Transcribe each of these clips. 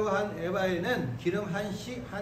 밀가루 한 에바에는 기름 한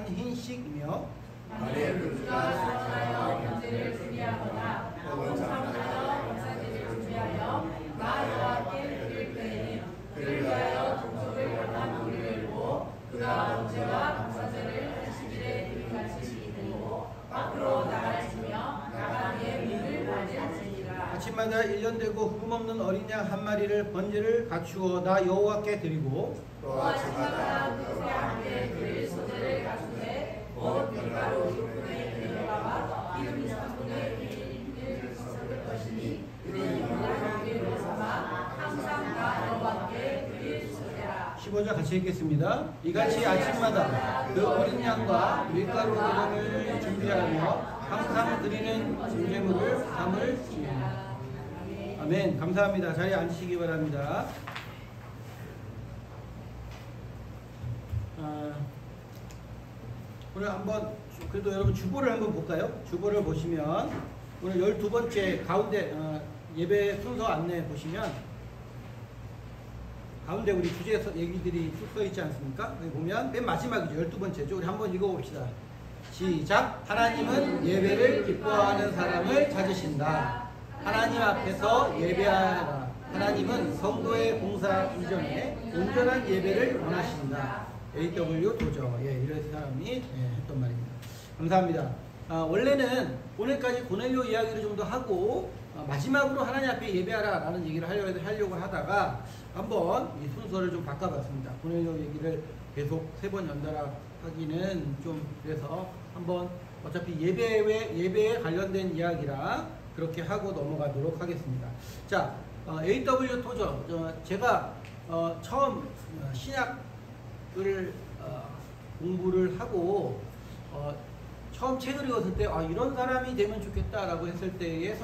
흰씩이며 만일 루스가 수원하여 번제를 준비하거나 혹은 참하여 감사제를 준비하여 나 여호와께 드릴 때에는 그를 위하여 동족을 연한 우리를 두고 그가 번제와 감사제를 하시기에 그리 같이 드리고 밖으로 나갈지며 나가기에 문을 닫지 않으리라. 아침마다 1년 되고 흠없는 어린 양 한 마리를 번제를 갖추어 나 여호와께 드리고 또 아침마다 그것과 함께 드릴 소제를 갖추되 곧 밀가루 6분의 1과 기름 3분의 1을 섞을 것이니 그는 영광의 삼아 항상 나 여호와께 드릴 소제라. 15절 같이 읽겠습니다. 이같이 아침마다 그 어린 양과 밀가루 기름을 준비하며 항상 드리는 분제물을 담을지니. 아멘. 감사합니다. 자리에 앉으시기 바랍니다. 오늘 한번 그래도 여러분 주보를 한번 볼까요? 주보를 보시면 오늘 12번째 가운데 예배 순서 안내 보시면 가운데 우리 주제 얘기들이 쭉 써 있지 않습니까? 여기 보면 맨 마지막이죠. 12번째죠. 우리 한번 읽어봅시다. 시작. 하나님은 예배를 기뻐하는 사람을 찾으신다. 하나님 앞에서 예배하라. 하나님은 성도의 봉사 이전에 온전한 예배를 원하신다. A.W. 도저. 이런 사람이 했던 말입니다. 감사합니다. 원래는 오늘까지 고넬료 이야기를 좀 더 하고 마지막으로 하나님 앞에 예배하라 라는 얘기를 하려고 하다가 한번 이 순서를 좀 바꿔봤습니다. 고넬료 얘기를 계속 3번 연달아 하기는 좀 그래서 한번 어차피 예배에 관련된 이야기라 그렇게 하고 넘어가도록 하겠습니다. 자, A.W. 토저. 제가 처음 신약을 공부를 하고 처음 책을 읽었을 때 이런 사람이 되면 좋겠다라고 했을 때의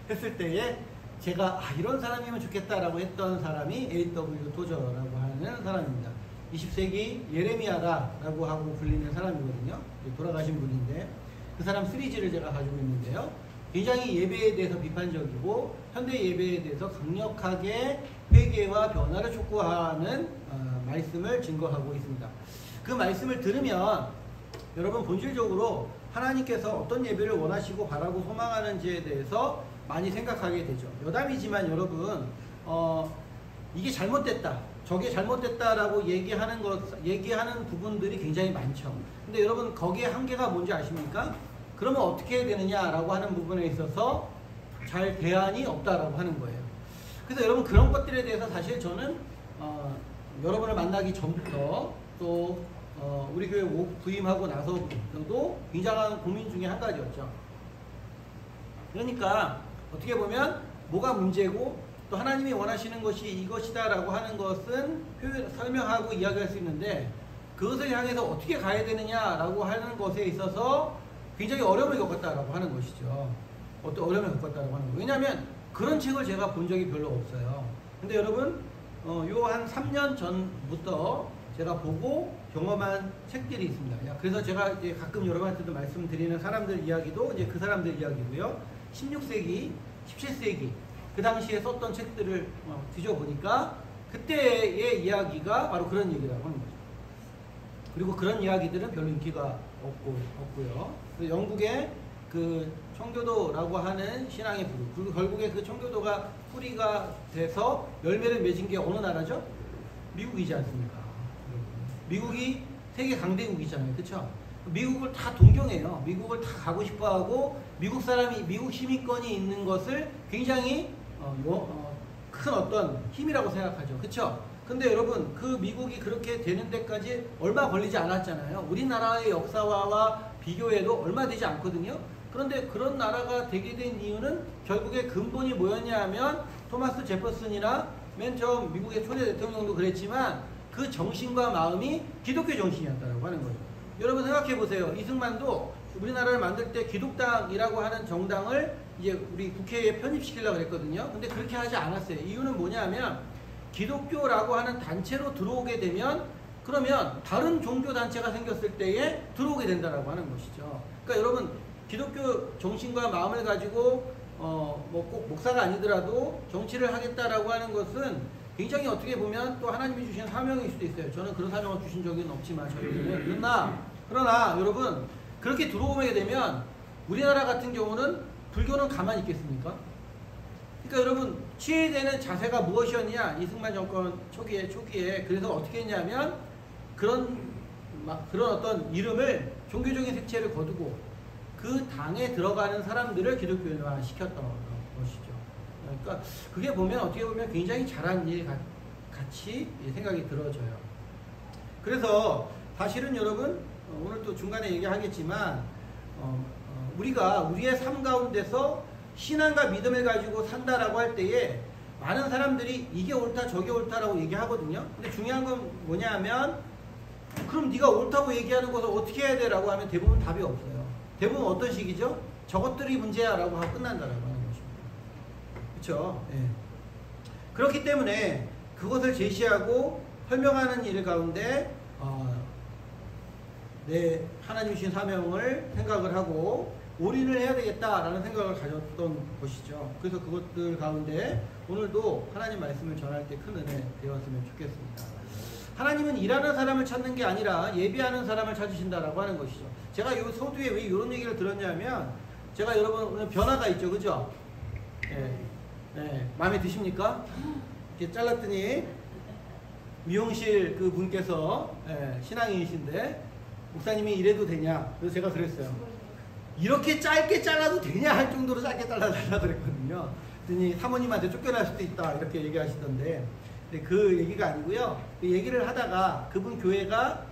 했을 때에 제가 이런 사람이면 좋겠다라고 했던 사람이 A.W. 토저라고 하는 사람입니다. 20세기 예레미야라고 하고 불리는 사람이거든요. 돌아가신 분인데 그 사람 시리즈를 제가 가지고 있는데요. 굉장히 예배에 대해서 비판적이고 현대 예배에 대해서 강력하게 회개와 변화를 촉구하는 말씀을 증거하고 있습니다. 그 말씀을 들으면 여러분 본질적으로 하나님께서 어떤 예배를 원하시고 바라고 소망하는지에 대해서 많이 생각하게 되죠. 여담이지만 여러분 이게 잘못됐다, 저게 잘못됐다라고 얘기하는 부분들이 굉장히 많죠. 근데 여러분 거기에 한계가 뭔지 아십니까? 그러면 어떻게 해야 되느냐라고 하는 부분에 있어서 잘 대안이 없다라고 하는 거예요. 그래서 여러분 그런 것들에 대해서 사실 저는 여러분을 만나기 전부터 또 우리 교회 부임하고 나서도 굉장한 고민 중에 한 가지였죠. 그러니까 어떻게 보면 뭐가 문제고 또 하나님이 원하시는 것이 이것이다 라고 하는 것은 설명하고 이야기할 수 있는데 그것을 향해서 어떻게 가야 되느냐라고 하는 것에 있어서 굉장히 어려움을 겪었다라고 하는 것이죠. 어떤 어려움을 겪었다라고 하는 거예요. 왜냐하면 그런 책을 제가 본 적이 별로 없어요. 근데 여러분 요 한 3년 전부터 제가 보고 경험한 책들이 있습니다. 그래서 제가 이제 가끔 여러분한테도 말씀드리는 사람들 이야기도 이제 그 사람들 이야기고요. 16세기, 17세기 그 당시에 썼던 책들을 뒤져보니까 그때의 이야기가 바로 그런 얘기라고 하는 거죠. 그리고 그런 이야기들은 별로 인기가 없고요. 영국의 그 청교도라고 하는 신앙의 부류, 그리고 결국에 그 청교도가 뿌리가 돼서 열매를 맺은 게 어느 나라죠? 미국이지 않습니까? 미국이 세계 강대국이잖아요. 그쵸? 미국을 다 동경해요. 미국을 다 가고 싶어 하고 미국 시민권이 있는 것을 굉장히 큰 어떤 힘이라고 생각하죠. 그쵸? 근데 여러분 그 미국이 그렇게 되는 데까지 얼마 걸리지 않았잖아요. 우리나라의 역사와 비교해도 얼마 되지 않거든요. 그런데 그런 나라가 되게 된 이유는 결국에 근본이 뭐였냐 하면 토마스 제퍼슨이나 맨 처음 미국의 초대 대통령도 그랬지만 그 정신과 마음이 기독교 정신이었다고 하는 거죠. 여러분 생각해 보세요. 이승만도 우리나라를 만들 때 기독당이라고 하는 정당을 이제 우리 국회에 편입시키려고 그랬거든요. 근데 그렇게 하지 않았어요. 이유는 뭐냐면 기독교라고 하는 단체로 들어오게 되면 그러면 다른 종교 단체가 생겼을 때에 들어오게 된다라고 하는 것이죠. 그러니까 여러분 기독교 정신과 마음을 가지고 뭐 꼭 목사가 아니더라도 정치를 하겠다라고 하는 것은 굉장히 어떻게 보면 또 하나님이 주신 사명일 수도 있어요. 저는 그런 사명을 주신 적은 없지만 저희들은. 그러나 여러분 그렇게 들어오게 되면 우리나라 같은 경우는 불교는 가만히 있겠습니까? 그러니까 여러분 취해되는 자세가 무엇이었냐? 이승만 정권 초기에 그래서 어떻게 했냐면 그런 어떤 이름을 종교적인 색채를 거두고 그 당에 들어가는 사람들을 기독교인화 시켰던 것이죠. 그러니까 그게 보면 어떻게 보면 굉장히 잘한 일 같이 생각이 들어져요. 그래서 사실은 여러분 오늘 또 중간에 얘기하겠지만 우리가 우리의 삶 가운데서 신앙과 믿음을 가지고 산다라고 할 때에 많은 사람들이 이게 옳다 저게 옳다라고 얘기하거든요. 근데 중요한 건 뭐냐 하면 그럼 네가 옳다고 얘기하는 것을 어떻게 해야 돼? 라고 하면 대부분 답이 없어요. 대부분 어떤 식이죠? 저것들이 문제야 라고 하고 끝난다라고 하는 것입니다. 그렇죠? 예. 그렇기 때문에 그것을 제시하고 설명하는 일 가운데 내 하나님 주신 사명을 생각을 하고 올인을 해야 되겠다라는 생각을 가졌던 것이죠. 그래서 그것들 가운데 오늘도 하나님 말씀을 전할 때 큰 은혜 되었으면 좋겠습니다. 하나님은 일하는 사람을 찾는 게 아니라 예배하는 사람을 찾으신다라고 하는 것이죠. 제가 이 서두에 왜 이런 얘기를 들었냐면 제가 여러분 오늘 변화가 있죠. 그죠? 네. 마음에 드십니까? 이렇게 잘랐더니 미용실 그 분께서 신앙인이신데 목사님이 이래도 되냐? 그래서 제가 그랬어요. 이렇게 짧게 잘라도 되냐 할 정도로 짧게 잘라달라 그랬거든요. 그랬더니 사모님한테 쫓겨날 수도 있다 이렇게 얘기하시던데 그 얘기가 아니고요. 그 얘기를 하다가 그분 교회가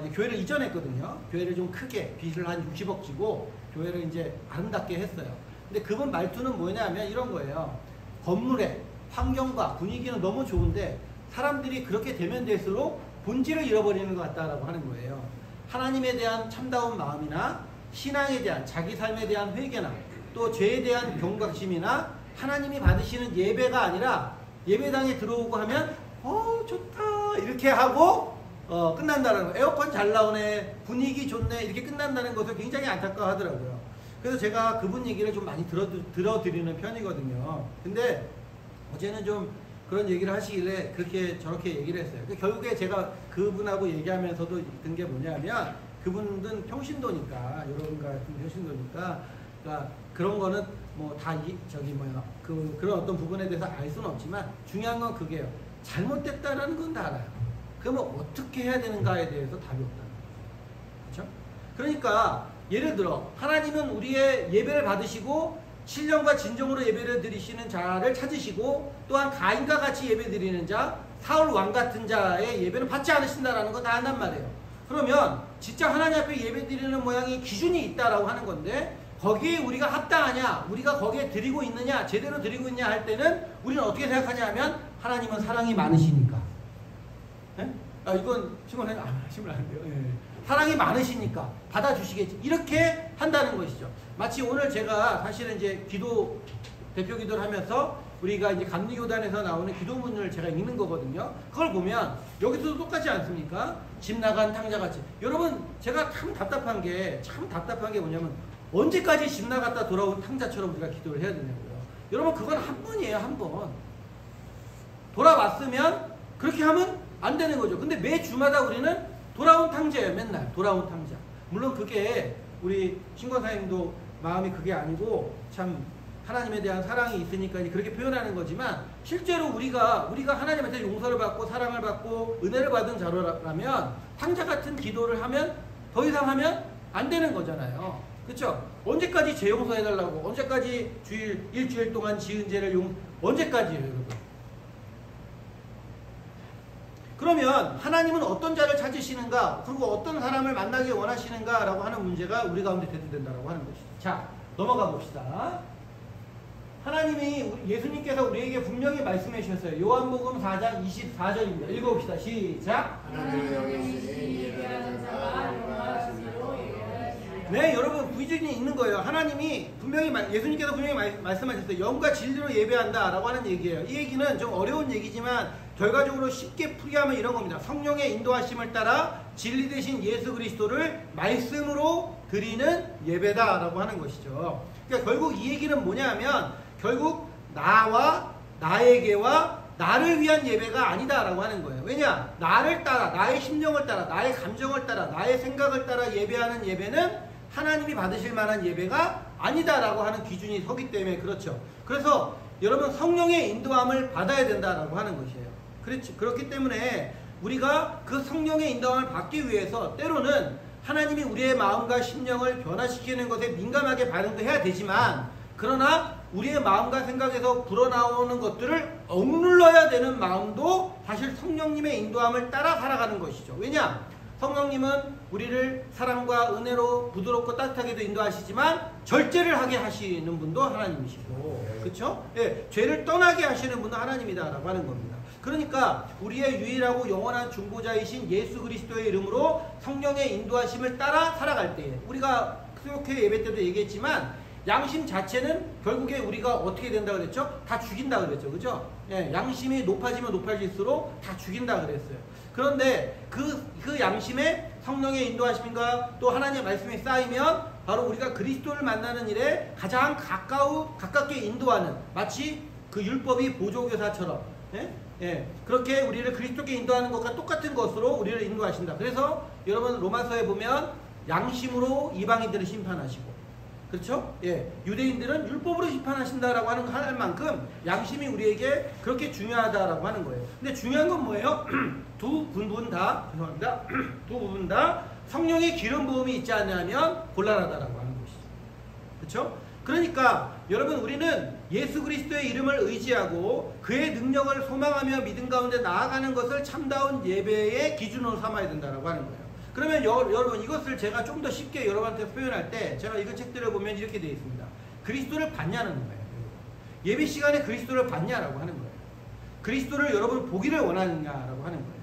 이제 교회를 이전했거든요. 교회를 좀 크게 빚을 한 60억 지고 교회를 이제 아름답게 했어요. 근데 그분 말투는 뭐냐면 이런 거예요. 건물의 환경과 분위기는 너무 좋은데 사람들이 그렇게 되면 될수록 본질을 잃어버리는 것 같다라고 하는 거예요. 하나님에 대한 참다운 마음이나 신앙에 대한 자기 삶에 대한 회개나 또 죄에 대한 경각심이나 하나님이 받으시는 예배가 아니라 예배당에 들어오고 하면 좋다 이렇게 하고 끝난다는 거. 에어컨 잘 나오네 분위기 좋네 이렇게 끝난다는 것을 굉장히 안타까워하더라고요. 그래서 제가 그분 얘기를 좀 많이 들어드리는 편이거든요. 근데 어제는 좀 그런 얘기를 하시길래 그렇게 저렇게 얘기를 했어요. 결국에 제가 그분하고 얘기하면서도 든 게 뭐냐면 그분은 평신도니까 여러분 같은 평신도니까 그러니까 그런 거는 뭐 다 그런 어떤 부분에 대해서 알 수는 없지만 중요한 건 그게요. 잘못됐다라는 건 다 알아요. 그러면 어떻게 해야 되는가에 대해서 답이 없다는 거죠. 그렇죠? 그러니까 예를 들어 하나님은 우리의 예배를 받으시고 신령과 진정으로 예배를 드리시는 자를 찾으시고 또한 가인과 같이 예배 드리는 자 사울 왕 같은 자의 예배는 받지 않으신다라는 거 다 한단 말이에요. 그러면 진짜 하나님 앞에 예배 드리는 모양의 기준이 있다라고 하는 건데 거기에 우리가 합당하냐 우리가 거기에 드리고 있느냐 제대로 드리고 있냐 할 때는 우리는 어떻게 생각하냐 하면 하나님은 사랑이 많으시니까 이건 신문 안 돼요. 사랑이 많으시니까 받아주시겠지 이렇게 한다는 것이죠. 마치 오늘 제가 사실은 이제 기도 대표 기도를 하면서 우리가 이제 감리교단에서 나오는 기도문을 제가 읽는 거거든요. 그걸 보면 여기서도 똑같지 않습니까? 집 나간 탕자같이. 여러분 제가 참 답답한 게 뭐냐면 언제까지 집 나갔다 돌아온 탕자처럼 우리가 기도를 해야 되냐고요. 여러분 그건 한 번이에요. 한 번. 돌아왔으면 그렇게 하면 안 되는 거죠. 근데 매 주마다 우리는 돌아온 탕자예요. 맨날 돌아온 탕자. 물론 그게 우리 신권사님도 마음이 그게 아니고 참 하나님에 대한 사랑이 있으니까 그렇게 표현하는 거지만 실제로 우리가 하나님한테 용서를 받고 사랑을 받고 은혜를 받은 자로라면 탕자 같은 기도를 하면 더 이상 하면 안 되는 거잖아요. 그렇죠? 언제까지 죄 용서해달라고 언제까지 일주일 동안 지은 죄를 언제까지예요 여러분? 그러면 하나님은 어떤 자를 찾으시는가 그리고 어떤 사람을 만나기 원하시는가 라고 하는 문제가 우리 가운데 대두된다고 하는 것이죠. 자 넘어가 봅시다. 하나님이 예수님께서 우리에게 분명히 말씀해 주셨어요. 요한복음 4장 24절입니다. 읽어봅시다. 시작. 네, 여러분 구절이 있는 거예요. 하나님이 분명히 예수님께서 분명히 말씀하셨어요. 영과 진리로 예배한다 라고 하는 얘기예요. 이 얘기는 좀 어려운 얘기지만 결과적으로 쉽게 풀이하면 이런 겁니다. 성령의 인도하심을 따라 진리 되신 예수 그리스도를 말씀으로 드리는 예배다 라고 하는 것이죠. 그러니까 결국 이 얘기는 뭐냐면 결국 나와 나에게와 나를 위한 예배가 아니다라고 하는 거예요. 왜냐? 나를 따라, 나의 심령을 따라, 나의 감정을 따라, 나의 생각을 따라 예배하는 예배는 하나님이 받으실 만한 예배가 아니다라고 하는 기준이 서기 때문에 그렇죠. 그래서 여러분 성령의 인도함을 받아야 된다라고 하는 것이에요. 그렇기 때문에 우리가 그 성령의 인도함을 받기 위해서 때로는 하나님이 우리의 마음과 심령을 변화시키는 것에 민감하게 반응도 해야 되지만 그러나 우리의 마음과 생각에서 불어나오는 것들을 억눌러야 되는 마음도 사실 성령님의 인도함을 따라 살아가는 것이죠. 왜냐? 성령님은 우리를 사랑과 은혜로 부드럽고 따뜻하게도 인도하시지만 절제를 하게 하시는 분도 하나님이시고, 그렇죠? 예, 죄를 떠나게 하시는 분도 하나님이다라고 하는 겁니다. 그러니까 우리의 유일하고 영원한 중보자이신 예수 그리스도의 이름으로 성령의 인도하심을 따라 살아갈 때에 우리가 수요회 예배 때도 얘기했지만 양심 자체는 결국에 우리가 어떻게 된다 그랬죠? 다 죽인다 그랬죠. 그죠? 예, 양심이 높아지면 높아질수록 다 죽인다 그랬어요. 그런데 그 양심에 성령의 인도하심과 또 하나님의 말씀이 쌓이면 바로 우리가 그리스도를 만나는 일에 가장 가깝게 인도하는 마치 그 율법이 보조교사처럼 그렇게 우리를 그리스도께 인도하는 것과 똑같은 것으로 우리를 인도하신다. 그래서 여러분 로마서에 보면 양심으로 이방인들을 심판하시고 그렇죠? 예, 유대인들은 율법으로 심판하신다라고 할 만큼 양심이 우리에게 그렇게 중요하다라고 하는 거예요. 근데 중요한 건 뭐예요? 두 부분 다 성령의 기름 부음이 있지 않냐면 곤란하다라고 하는 것이죠. 그렇죠? 그러니까 여러분 우리는 예수 그리스도의 이름을 의지하고 그의 능력을 소망하며 믿음 가운데 나아가는 것을 참다운 예배의 기준으로 삼아야 된다라고 하는 거예요. 그러면 여러분 이것을 제가 좀 더 쉽게 여러분한테 표현할 때 제가 읽은 책들을 보면 이렇게 되어 있습니다. 그리스도를 받냐는 거예요. 예배 시간에 그리스도를 받냐라고 하는 거예요. 그리스도를 여러분 보기를 원하느냐라고 하는 거예요.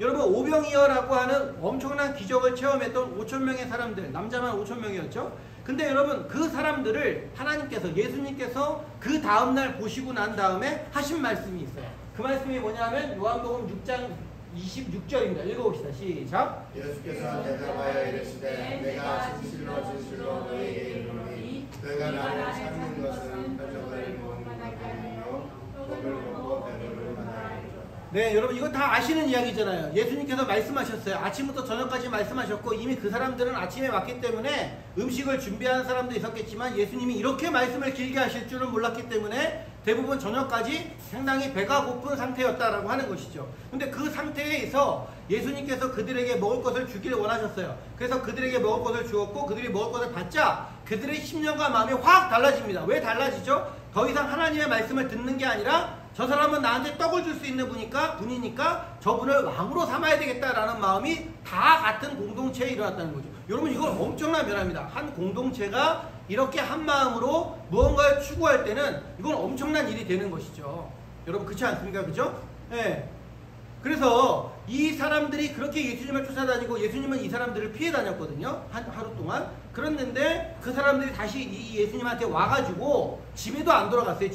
여러분 오병이어라고 하는 엄청난 기적을 체험했던 5,000명의 사람들, 남자만 5,000명이었죠. 근데 여러분 그 사람들을 하나님께서 예수님께서 그 다음날 보시고 난 다음에 하신 말씀이 있어요. 그 말씀이 뭐냐면 요한복음 6장 26절입니다. 읽어봅시다. 시작. 예수께서 대답하여 이르시되 내가 진실로 너희에게 이르노니 너희가 나를 찾는 것은 표적을 보고만 하게 하며 복을 보고 배부를 만하리라. 네, 여러분 이거 다 아시는 이야기잖아요. 예수님께서 말씀하셨어요. 아침부터 저녁까지 말씀하셨고 이미 그 사람들은 아침에 왔기 때문에 음식을 준비하는 사람도 있었겠지만 예수님이 이렇게 말씀을 길게 하실 줄은 몰랐기 때문에 대부분 저녁까지 상당히 배가 고픈 상태였다라고 하는 것이죠. 근데 그 상태에서 예수님께서 그들에게 먹을 것을 주기를 원하셨어요. 그래서 그들에게 먹을 것을 주었고 그들이 먹을 것을 받자 그들의 심령과 마음이 확 달라집니다. 왜 달라지죠? 더 이상 하나님의 말씀을 듣는 게 아니라 저 사람은 나한테 떡을 줄 수 있는 분이니까 저분을 왕으로 삼아야 되겠다라는 마음이 다 같은 공동체에 일어났다는 거죠. 여러분 이건 엄청난 변화입니다. 한 공동체가 이렇게 한 마음으로 무언가를 추구할 때는 이건 엄청난 일이 되는 것이죠. 여러분 그렇지 않습니까? 그죠? 네. 그래서 이 사람들이 그렇게 예수님을 쫓아다니고 예수님은 이 사람들을 피해 다녔거든요. 하루 동안. 그랬는데 그 사람들이 다시 이 예수님한테 와가지고 집에도 안 돌아갔어요.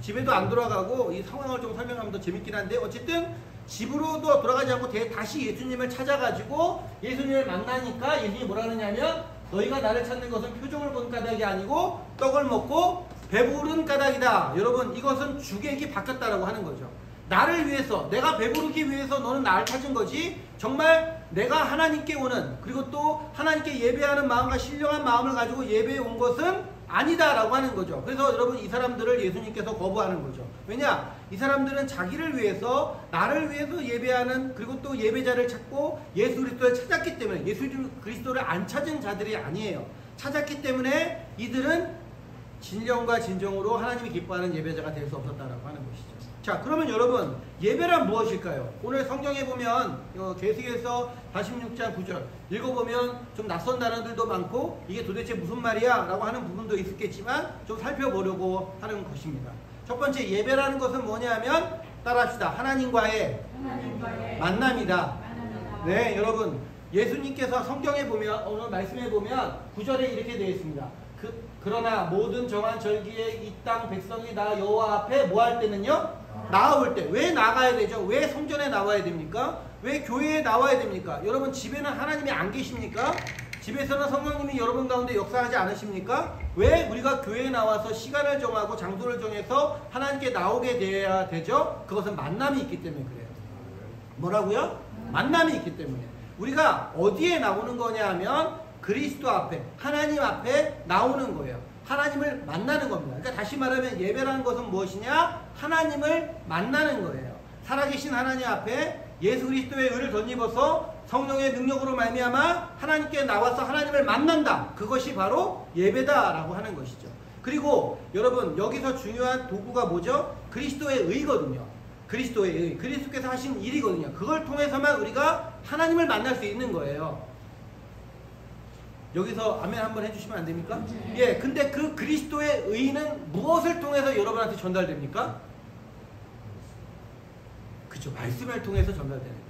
집에도 안 돌아가고 이 상황을 좀 설명하면 더 재밌긴 한데 어쨌든 집으로도 돌아가지 않고 다시 예수님을 찾아가지고 예수님을 만나니까 예수님이 뭐라 그러냐면 너희가 나를 찾는 것은 표적을 본 까닭이 아니고 떡을 먹고 배부른 까닭이다. 여러분 이것은 주객이 바뀌었다라고 하는 거죠. 나를 위해서 내가 배부르기 위해서 너는 나를 찾은 거지 정말 내가 하나님께 오는 그리고 또 하나님께 예배하는 마음과 신령한 마음을 가지고 예배에 온 것은 아니다라고 하는 거죠. 그래서 여러분 이 사람들을 예수님께서 거부하는 거죠. 왜냐? 이 사람들은 자기를 위해서 나를 위해서 예배하는 그리고 또 예배자를 찾고 예수 그리스도를 찾았기 때문에 예수 그리스도를 안 찾은 자들이 아니에요. 찾았기 때문에 이들은 진령과 진정으로 하나님이 기뻐하는 예배자가 될 수 없었다라고 하는 것이죠. 자, 그러면 여러분 예배란 무엇일까요? 오늘 성경에 보면 계시록에서 46장 9절 읽어보면 좀 낯선 단어들도 많고 이게 도대체 무슨 말이야? 라고 하는 부분도 있었겠지만 좀 살펴보려고 하는 것입니다. 첫 번째 예배라는 것은 뭐냐면 따라합시다. 하나님과의 만남이다. 네, 여러분 예수님께서 성경에 보면 오늘 말씀에 보면 9절에 이렇게 되어 있습니다. 그러나 모든 정한 절기에 이 땅 백성이 나 여호와 앞에 뭐 할 때는요? 나아올 때. 왜 나가야 되죠? 왜 성전에 나와야 됩니까? 왜 교회에 나와야 됩니까? 여러분 집에는 하나님이 안 계십니까? 집에서는 성령님이 여러분 가운데 역사하지 않으십니까? 왜 우리가 교회에 나와서 시간을 정하고 장소를 정해서 하나님께 나오게 돼야 되죠? 그것은 만남이 있기 때문에 그래요. 뭐라고요? 만남이 있기 때문에. 우리가 어디에 나오는 거냐 하면 그리스도 앞에, 하나님 앞에 나오는 거예요. 하나님을 만나는 겁니다. 그러니까 다시 말하면 예배라는 것은 무엇이냐? 하나님을 만나는 거예요. 살아계신 하나님 앞에 예수 그리스도의 의를 덧입어서 성령의 능력으로 말미암아 하나님께 나와서 하나님을 만난다. 그것이 바로 예배다라고 하는 것이죠. 그리고 여러분 여기서 중요한 도구가 뭐죠? 그리스도의 의거든요. 그리스도의 의, 그리스도께서 하신 일이거든요. 그걸 통해서만 우리가 하나님을 만날 수 있는 거예요. 여기서 아멘 한번 해주시면 안 됩니까? 예, 근데 그 그리스도의 의는 무엇을 통해서 여러분한테 전달됩니까? 그죠, 말씀을 통해서 전달되는 거예요.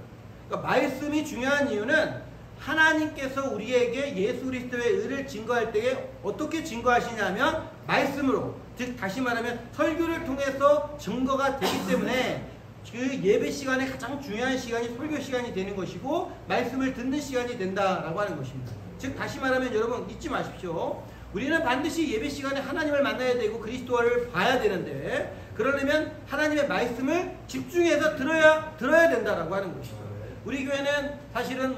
그러니까 말씀이 중요한 이유는 하나님께서 우리에게 예수 그리스도의 의를 증거할 때에 어떻게 증거하시냐면 말씀으로, 즉 다시 말하면 설교를 통해서 증거가 되기 때문에 그 예배 시간에 가장 중요한 시간이 설교 시간이 되는 것이고 말씀을 듣는 시간이 된다라고 하는 것입니다. 즉 다시 말하면 여러분 잊지 마십시오. 우리는 반드시 예배 시간에 하나님을 만나야 되고 그리스도를 봐야 되는데 그러려면 하나님의 말씀을 집중해서 들어야 된다라고 하는 것이죠. 우리 교회는 사실은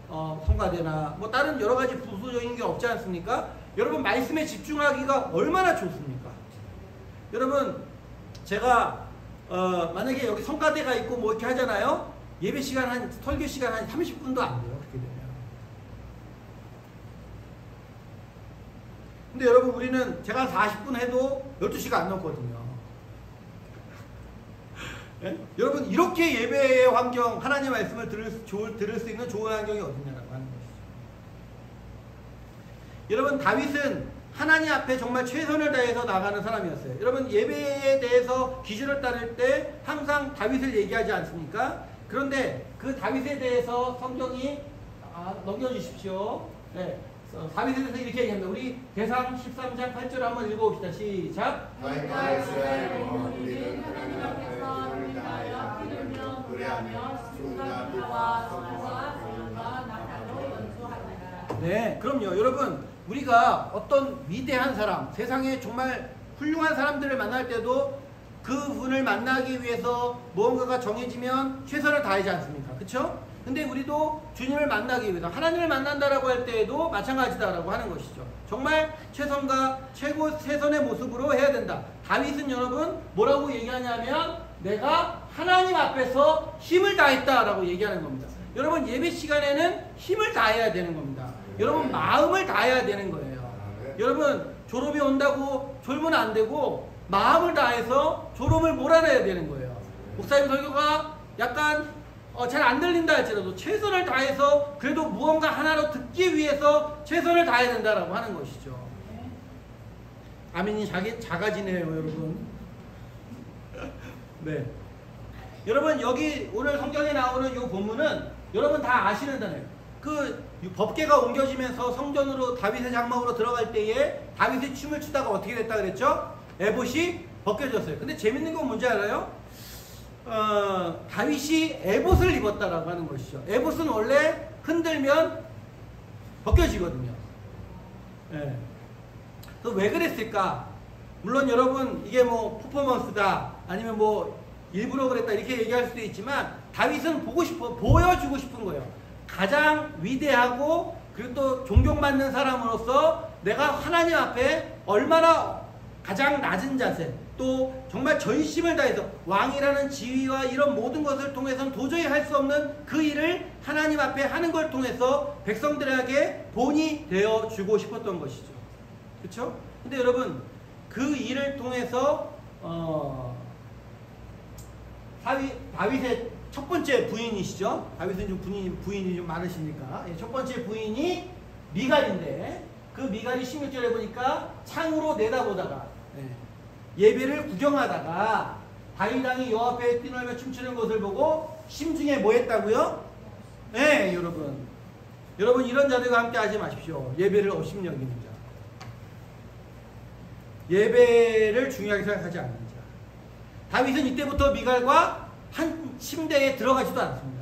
성가대나 다른 여러 가지 부수적인 게 없지 않습니까? 여러분 말씀에 집중하기가 얼마나 좋습니까? 여러분 제가 만약에 여기 성가대가 있고 이렇게 하잖아요. 예배 시간 설교 시간 한 30분도 안 돼요. 그렇게 되면. 근데 여러분 우리는 제가 40분 해도 12시가 안 넘거든요. 예? 여러분 이렇게 예배의 환경, 하나님의 말씀을 들을 수 있는 좋은 환경이 어디냐라고 하는 것이죠. 여러분 다윗은 하나님 앞에 정말 최선을 다해서 나가는 사람이었어요. 여러분 예배에 대해서 기준을 따를 때 항상 다윗을 얘기하지 않습니까? 그런데 그 다윗에 대해서 성경이 넘겨주십시오. 네. 다윗에 대해서 이렇게 얘기합니다. 우리 대상 13장 8절 한번 읽어봅시다. 시작. 너희가 이스라엘 모두는 하나님 앞에서 힘을 다하여 기르며 노래하며 순간 비와 성과 소용과 나타로 연주하리라. 네, 그럼요. 여러분 우리가 어떤 위대한 사람, 세상에 정말 훌륭한 사람들을 만날 때도 그분을 만나기 위해서 무언가가 정해지면 최선을 다하지 않습니까? 그렇죠? 근데 우리도 주님을 만나기 위해서 하나님을 만난다라고 할 때에도 마찬가지다라고 하는 것이죠. 정말 최선과 최선의 모습으로 해야 된다. 다윗은 여러분 뭐라고 얘기하냐면 내가 하나님 앞에서 힘을 다했다라고 얘기하는 겁니다. 여러분 예배 시간에는 힘을 다해야 되는 겁니다. 여러분 마음을 다해야 되는 거예요. 여러분 졸음이 온다고 졸면 안 되고 마음을 다해서 졸음을 몰아내야 되는 거예요. 목사님 설교가 약간 잘 안 들린다 할지라도 최선을 다해서 그래도 무언가 하나로 듣기 위해서 최선을 다해야 된다라고 하는 것이죠. 아멘이 작아지네요, 여러분. 네. 여러분 여기 오늘 성경에 나오는 이 본문은 여러분 다 아시는 단어예요. 그 법궤가 옮겨지면서 성전으로 다윗의 장막으로 들어갈 때에 다윗이 춤을 추다가 어떻게 됐다 그랬죠? 에봇이 벗겨졌어요. 근데 재밌는 건 뭔지 알아요? 다윗이 에봇을 입었다라고 하는 것이죠. 에봇은 원래 흔들면 벗겨지거든요. 네. 왜 그랬을까? 물론 여러분 이게 퍼포먼스다 아니면 일부러 그랬다 이렇게 얘기할 수도 있지만 다윗은 보여주고 싶은 거예요. 가장 위대하고 그리고 또 존경받는 사람으로서 내가 하나님 앞에 얼마나 가장 낮은 자세 또 정말 전심을 다해서 왕이라는 지위와 이런 모든 것을 통해서는 도저히 할 수 없는 그 일을 하나님 앞에 하는 걸 통해서 백성들에게 본이 되어 주고 싶었던 것이죠. 그렇죠? 근데 여러분 그 일을 통해서 다윗의 첫 번째 부인이시죠. 다윗은 좀 부인이 좀 많으시니까 첫 번째 부인이 미갈인데 그 미갈이 16절에 보니까 창으로 내다보다가 예배를 구경하다가 다윗 왕이 여 앞에 뛰놀며 춤추는 것을 보고 심중에 뭐 했다고요? 네, 여러분 이런 자들과 함께 하지 마십시오. 예배를 업신여기는 자, 예배를 중요하게 생각하지 않는 자. 다윗은 이때부터 미갈과 한 침대에 들어가지도 않습니다.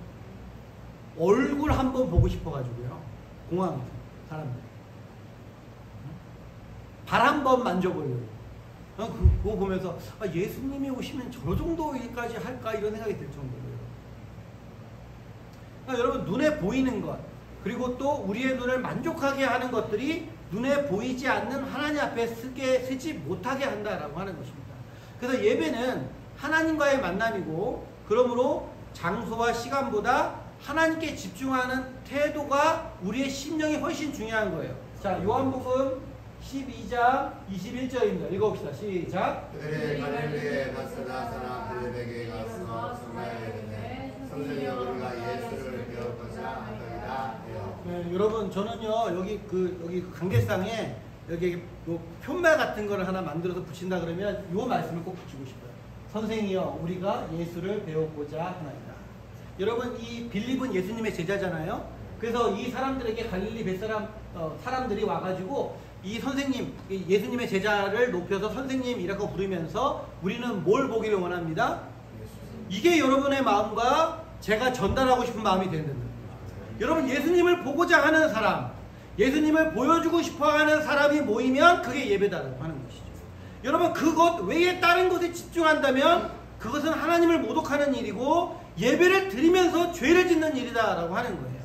얼굴 한번 보고 싶어가지고요. 공항에서 사람들 발 한번 만져보려고. 그거 보면서 예수님이 오시면 저 정도까지 할까 이런 생각이 들 정도예요. 여러분 눈에 보이는 것 그리고 또 우리의 눈을 만족하게 하는 것들이 눈에 보이지 않는 하나님 앞에 서지 못하게 한다라고 하는 것입니다. 그래서 예배는 하나님과의 만남이고 그러므로 장소와 시간보다 하나님께 집중하는 태도가 우리의 심령이 훨씬 중요한 거예요. 자, 요한복음 12장 21절입니다. 읽어봅시다. 시작. 그들이 갈릴리에 가서 나사나 빌립에게 가서 정말 이르되 선생님 우리가 예수를 배웠고자 하더이다. 네, 여러분 저는요 여기 관계상에 여기 요 편말 같은 거를 하나 만들어서 붙인다 그러면 요 말씀을 꼭 붙이고 싶어요. 선생이여 우리가 예수를 배웠고자 하나이다. 여러분 이 빌립은 예수님의 제자잖아요. 그래서 이 사람들에게 갈릴리 벳사람 사람들이 와가지고 이 선생님 예수님의 제자를 높여서 선생님이라고 부르면서 우리는 뭘 보기를 원합니다. 이게 여러분의 마음과 제가 전달하고 싶은 마음이 되는 겁니다. 여러분 예수님을 보고자 하는 사람 예수님을 보여주고 싶어하는 사람이 모이면 그게 예배다라고 하는 것이죠. 여러분 그것 외에 다른 것에 집중한다면 그것은 하나님을 모독하는 일이고 예배를 드리면서 죄를 짓는 일이다라고 하는 거예요.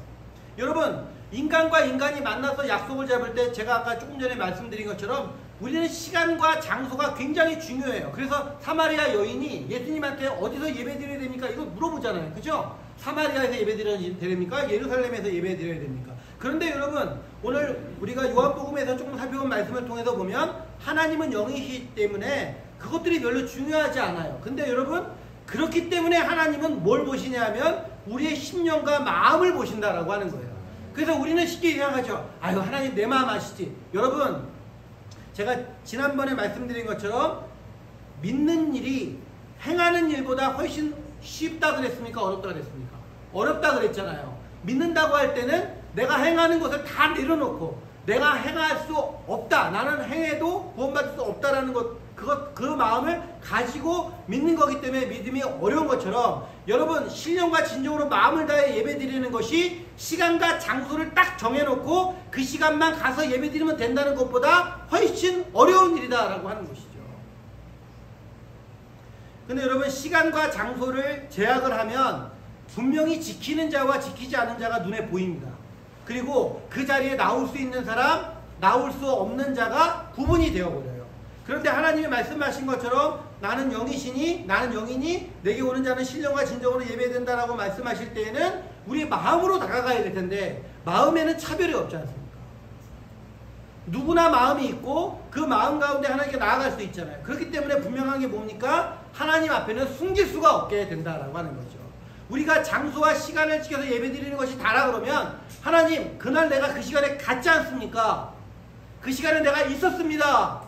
여러분 인간과 인간이 만나서 약속을 잡을 때 제가 아까 조금 전에 말씀드린 것처럼 우리는 시간과 장소가 굉장히 중요해요. 그래서 사마리아 여인이 예수님한테 어디서 예배 드려야 됩니까? 이거 물어보잖아요. 그죠? 사마리아에서 예배 드려야 됩니까? 예루살렘에서 예배 드려야 됩니까? 그런데 여러분 오늘 우리가 요한복음에서 조금 살펴본 말씀을 통해서 보면 하나님은 영이시기 때문에 그것들이 별로 중요하지 않아요. 근데 여러분 그렇기 때문에 하나님은 뭘 보시냐 하면 우리의 심령과 마음을 보신다라고 하는 거예요. 그래서 우리는 쉽게 생각하죠. 아유 하나님 내 마음 아시지. 여러분 제가 지난번에 말씀드린 것처럼 믿는 일이 행하는 일보다 훨씬 쉽다 그랬습니까? 어렵다 그랬습니까? 어렵다 그랬잖아요. 믿는다고 할 때는 내가 행하는 것을 다 내려놓고 내가 행할 수 없다. 나는 행해도 구원받을 수 없다라는 그 마음을 가지고 믿는 거기 때문에 믿음이 어려운 것처럼 여러분 신령과 진정으로 마음을 다해 예배 드리는 것이 시간과 장소를 딱 정해놓고 그 시간만 가서 예배 드리면 된다는 것보다 훨씬 어려운 일이다 라고 하는 것이죠. 근데 여러분 시간과 장소를 제약을 하면 분명히 지키는 자와 지키지 않은 자가 눈에 보입니다. 그리고 그 자리에 나올 수 있는 사람 나올 수 없는 자가 구분이 되어버려요. 그런데 하나님이 말씀하신 것처럼 나는 영이시니 나는 영이니 내게 오는 자는 신령과 진정으로 예배된다라고 말씀하실 때에는 우리 마음으로 다가가야 될 텐데 마음에는 차별이 없지 않습니까? 누구나 마음이 있고 그 마음 가운데 하나님께 나아갈 수 있잖아요. 그렇기 때문에 분명한 게 뭡니까? 하나님 앞에는 숨길 수가 없게 된다라고 하는 거죠. 우리가 장소와 시간을 지켜서 예배드리는 것이 다라 그러면 하나님 그날 내가 그 시간에 갔지 않습니까? 그 시간에 내가 있었습니다.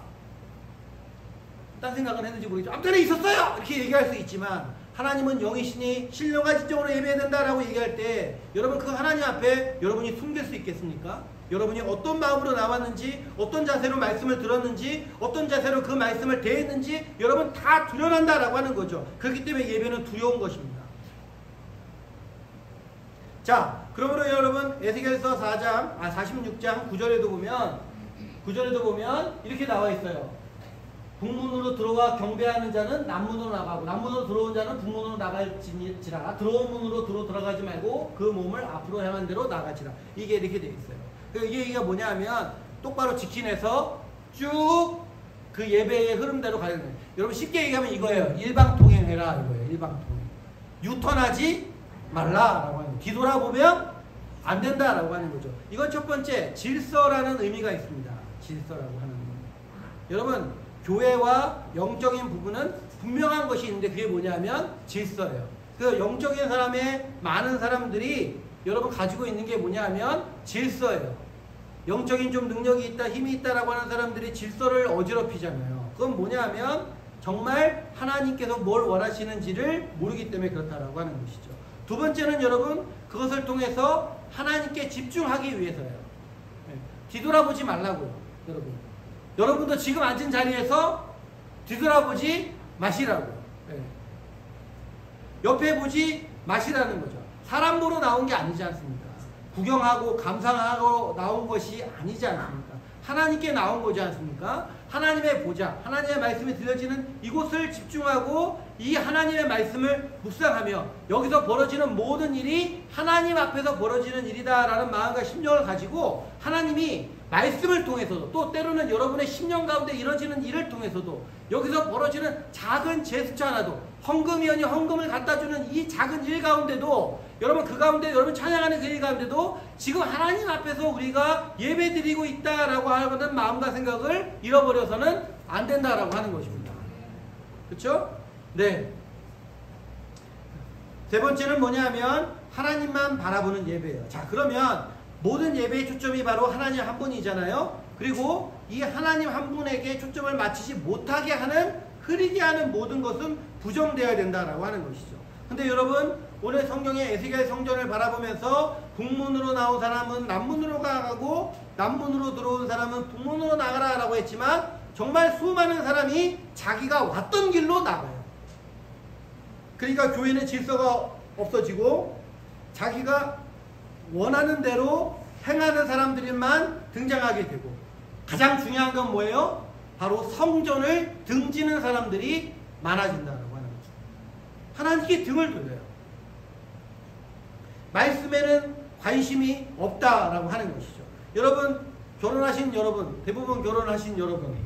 딴 생각은 했는지 모르겠죠. 아무튼 있었어요! 이렇게 얘기할 수 있지만 하나님은 영이시니 신령과 진정으로 예배해야 된다라고 얘기할 때 여러분 그 하나님 앞에 여러분이 숨길 수 있겠습니까? 여러분이 어떤 마음으로 나왔는지 어떤 자세로 말씀을 들었는지 어떤 자세로 그 말씀을 대했는지 여러분 다 드러난다라고 하는 거죠. 그렇기 때문에 예배는 두려운 것입니다. 자, 그러므로 여러분 에스겔서 46장 9절에도 보면 이렇게 나와 있어요. 북문으로 들어와 경배하는 자는 남문으로 나가고 남문으로 들어온 자는 북문으로 나갈지라 들어온 문으로 들어가지 말고 그 몸을 앞으로 향한 대로 나가지라. 이게 이렇게 되어 있어요. 이게 얘기가 뭐냐 하면 똑바로 지키내서 쭉 그 예배의 흐름대로 가야 돼요. 여러분 쉽게 얘기하면 이거예요. 일방통행해라 이거예요. 일방통행. 유턴하지 말라라고 하는 거예요. 뒤돌아보면 안 된다라고 하는 거죠. 이건 첫 번째 질서라는 의미가 있습니다. 질서라고 하는 거예요. 여러분 교회와 영적인 부분은 분명한 것이 있는데 그게 뭐냐면 질서예요. 그래서 영적인 사람의 많은 사람들이 여러분 가지고 있는 게 뭐냐면 질서예요. 영적인 좀 능력이 있다 힘이 있다라고 하는 사람들이 질서를 어지럽히잖아요. 그건 뭐냐면 정말 하나님께서 뭘 원하시는지를 모르기 때문에 그렇다라고 하는 것이죠. 두 번째는 여러분 그것을 통해서 하나님께 집중하기 위해서예요. 뒤돌아보지 말라고요. 여러분도 지금 앉은 자리에서 뒤돌아보지 마시라고요. 옆에 보지 마시라는 거죠. 사람 보러 나온 게 아니지 않습니까? 구경하고 감상하고 나온 것이 아니지 않습니까? 하나님께 나온 거지 않습니까? 하나님의 보좌, 하나님의 말씀이 들려지는 이곳을 집중하고 이 하나님의 말씀을 묵상하며 여기서 벌어지는 모든 일이 하나님 앞에서 벌어지는 일이다라는 마음과 심령을 가지고 하나님이 말씀을 통해서도 또 때로는 여러분의 심령 가운데 이루어지는 일을 통해서도 여기서 벌어지는 작은 제스처 하나도 헌금위원이 헌금을 갖다주는 이 작은 일 가운데도 여러분 그 가운데 여러분 찬양하는 그 일 가운데도 지금 하나님 앞에서 우리가 예배드리고 있다라고 하는 마음과 생각을 잃어버려서는 안 된다라고 하는 것입니다. 그렇죠? 네. 세 번째는 뭐냐면 하나님만 바라보는 예배예요. 자, 그러면 모든 예배의 초점이 바로 하나님 한 분이잖아요. 그리고 이 하나님 한 분에게 초점을 맞추지 못하게 하는 흐리게 하는 모든 것은 부정되어야 된다라고 하는 것이죠. 근데 여러분 오늘 성경의 에스겔 성전을 바라보면서 북문으로 나온 사람은 남문으로 가고 남문으로 들어온 사람은 북문으로 나가라 라고 했지만 정말 수많은 사람이 자기가 왔던 길로 나가요. 그러니까 교회는 질서가 없어지고 자기가 원하는 대로 행하는 사람들만 등장하게 되고 가장 중요한 건 뭐예요? 바로 성전을 등지는 사람들이 많아진다고 하는 거죠. 하나님께 등을 돌려요. 말씀에는 관심이 없다라고 하는 것이죠. 여러분 결혼하신 여러분 대부분 결혼하신 여러분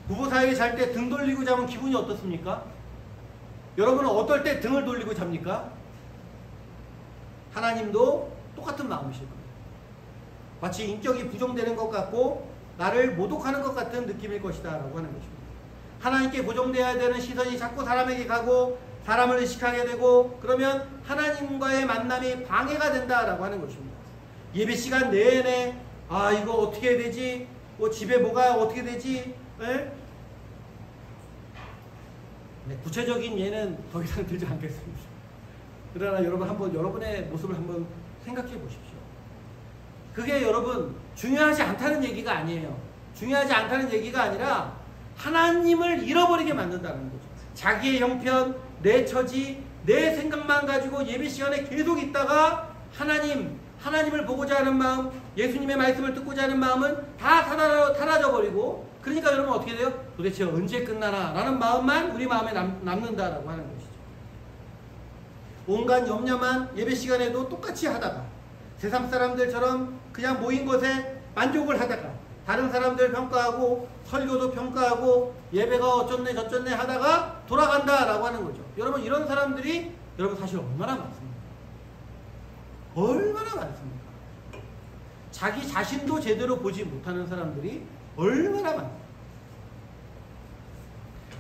부부 사이에 잘 때 등 돌리고 자면 기분이 어떻습니까? 여러분은 어떨 때 등을 돌리고 잡니까? 하나님도 똑같은 마음이실 겁니다. 마치 인격이 부정되는 것 같고 나를 모독하는 것 같은 느낌일 것이다 라고 하는 것입니다. 하나님께 고정되어야 되는 시선이 자꾸 사람에게 가고 사람을 의식하게 되고 그러면 하나님과의 만남이 방해가 된다라고 하는 것입니다. 예배 시간 내내 아 이거 어떻게 해야 되지? 뭐 집에 뭐가 어떻게 되지? 네, 구체적인 예는 더 이상 들지 않겠습니다. 그러나 여러분 한번 여러분의 모습을 한번 생각해 보십시오. 그게 여러분 중요하지 않다는 얘기가 아니에요. 중요하지 않다는 얘기가 아니라 하나님을 잃어버리게 만든다는 거죠. 자기의 형편, 내 처지, 내 생각만 가지고 예배 시간에 계속 있다가 하나님을 보고자 하는 마음, 예수님의 말씀을 듣고자 하는 마음은 다 사라져 버리고 그러니까 여러분 어떻게 돼요? 도대체 언제 끝나나 라는 마음만 우리 마음에 남는다라고 하는 것이죠. 온갖 염려만 예배 시간에도 똑같이 하다가 세상 사람들처럼 그냥 모인 것에 만족을 하다가 다른 사람들 평가하고 설교도 평가하고 예배가 어쩌네 저쩌네 하다가 돌아간다라고 하는 거죠. 여러분 이런 사람들이 여러분 사실 얼마나 많습니까? 얼마나 많습니까? 자기 자신도 제대로 보지 못하는 사람들이 얼마나 많습니까?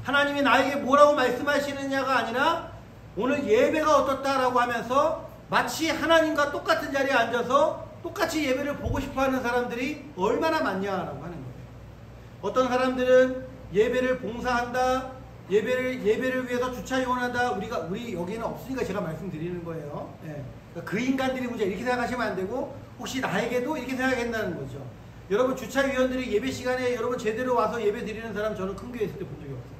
하나님이 나에게 뭐라고 말씀하시느냐가 아니라 오늘 예배가 어떻다라고 하면서 마치 하나님과 똑같은 자리에 앉아서 똑같이 예배를 보고 싶어하는 사람들이 얼마나 많냐라고 하는 거예요. 어떤 사람들은 예배를 봉사한다, 예배를 위해서 주차 이용한다. 우리 여기는 없으니까 제가 말씀드리는 거예요. 예. 그러니까 그 인간들이 문제 이렇게 생각하시면 안 되고 혹시 나에게도 이렇게 생각한다는 거죠. 여러분 주차위원들이 예배 시간에 여러분 제대로 와서 예배 드리는 사람 저는 큰 교회 있을 때 본 적이 없어요.